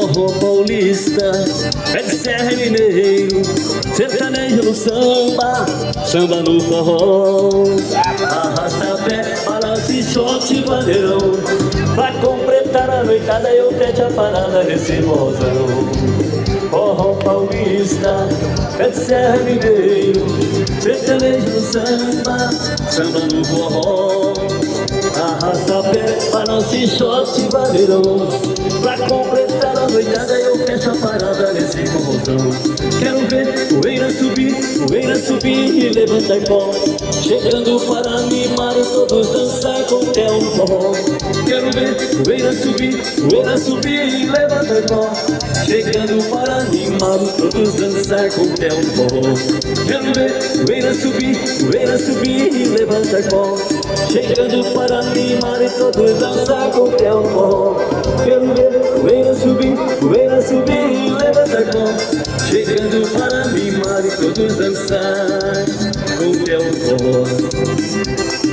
forró paulista, pé de serra e mineiro, sertanejo no samba, samba no forró. Arrasta pé, balança e shot bandeirão, vai completar a noitada e eu pede a parada nesse mozão. Forró paulista, pé de serra e mineiro, sertanejo no samba, samba no forró. Arrasta pé, balança e shot bandeirão, pra completar a noitada eu fecho a parada nesse mozão. Quero ver poeira subir e levantar pó, chegando para animar e todos dançar com o Theo no forró. Quero ver poeira subir e levantar pó, chegando para animar e todos dançar com o Theo no forró. Quero ver poeira subir e levantar pó, chegando para animar e todos dançar com o Theo no forró. Quero ver poeira subir e levantar pó, chegando para animar e todos dançar com o Theo no forró.